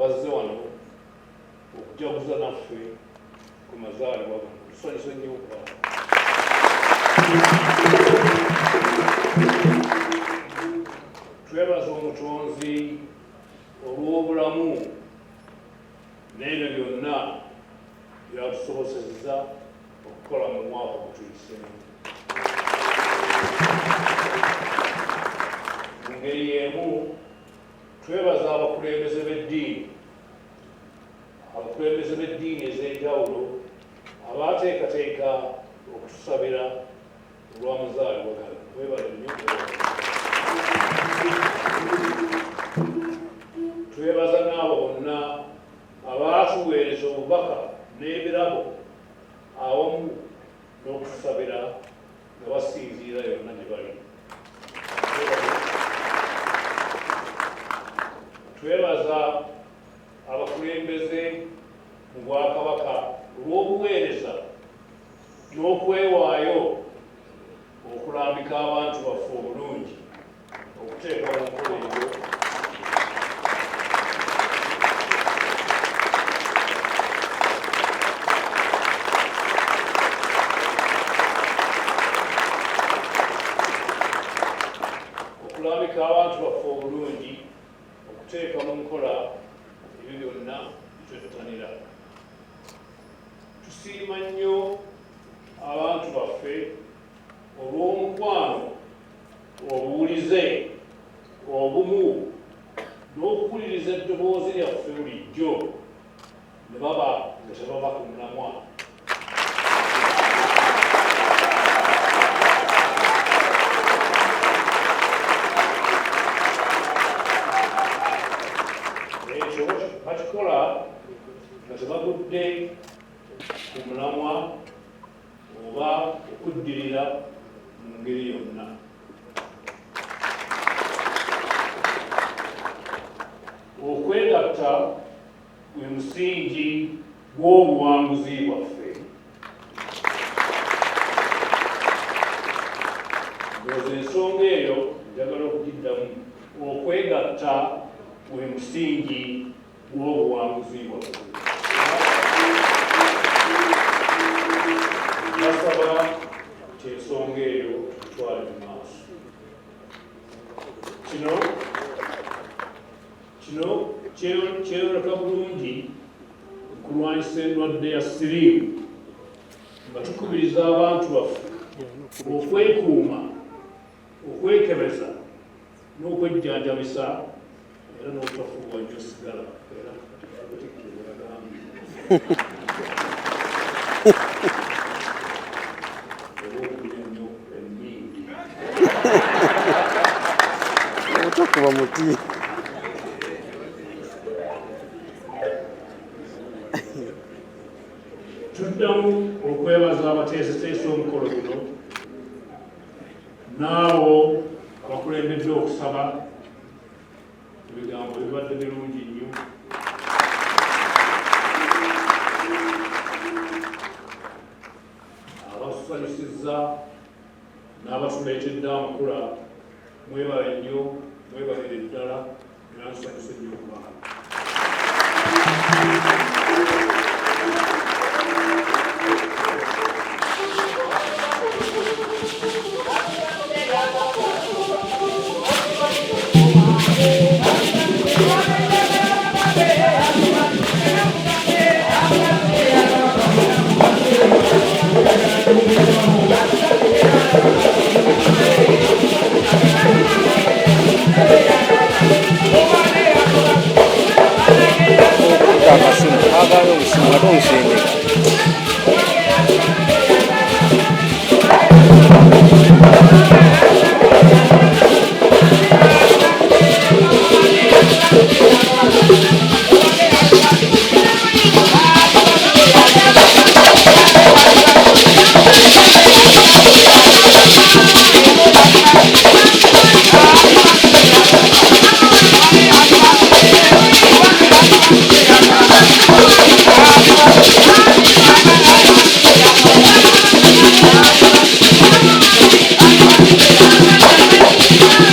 bazze wano okujaguza naffe ku mazaalibwa gano. Tusanyuse nnyo okulaba. Twebaza Omutonzi olw'obulamu n'ebyo byonna byatusobozesezza okukola mu mwaka gutuyisemu. Mu ngeri y'emu twebaza abakulembeze b'eddiini ez'enjawulo abaateekateeka okutusabira olw'amazaalibwa gano. Mwebale nnyo. Twebaza n'abo bonna abaatuweereza obubaka n'ebirabo awamu n'okutusabira nga basinziira yonna gye bali. Twebaza abakulembeze mu Bwakabaka olw'obuweereza n'okwewaayo okulambika abantu baffe obulungi okuteeka mu nkola eyo abantu baffe obulungi okuteeka mu nkola ebyo byonna byetwetanira. Tusiima nnyo abantu baffe olw'omukwano, obuwulize, obumu n'okuwuliriza eddoboozi lyaffe bulijjo ne baba nga tebaba ku mulamwa. Bakikola nga tebagudde ku mulamwa oba okuddirira mu ngeri yonna. Okwegatta gwe musingi gw'obuwanguzi bwaffe. Ndowooza ensonga eyo njagala okugiddamu. Okwegatta gwe musingi gw'obuwanguzi bwaffe. Basaba nti ensonga eyo tutwale mu maaso. Kino kyeyoleka bulungi okulwanyisa endwadde ya siriimu nga tukubiriza abantu baffe okwekuuma, okwekebeza n'okwejjanjabisa era n'obutafuuwa nnyo sigala. Otakuba muti. Tuddamu okwebaza abateeseteese omukolo guno n'abo abakulembedde okusaba. Ebigambo bibadde birungi nnyo. Abatusanyusizza n'abatuleetedde amakula, mwebale nnyo, mwebalire ddala era nsanyuse nnyo okubala. Agora o senhor não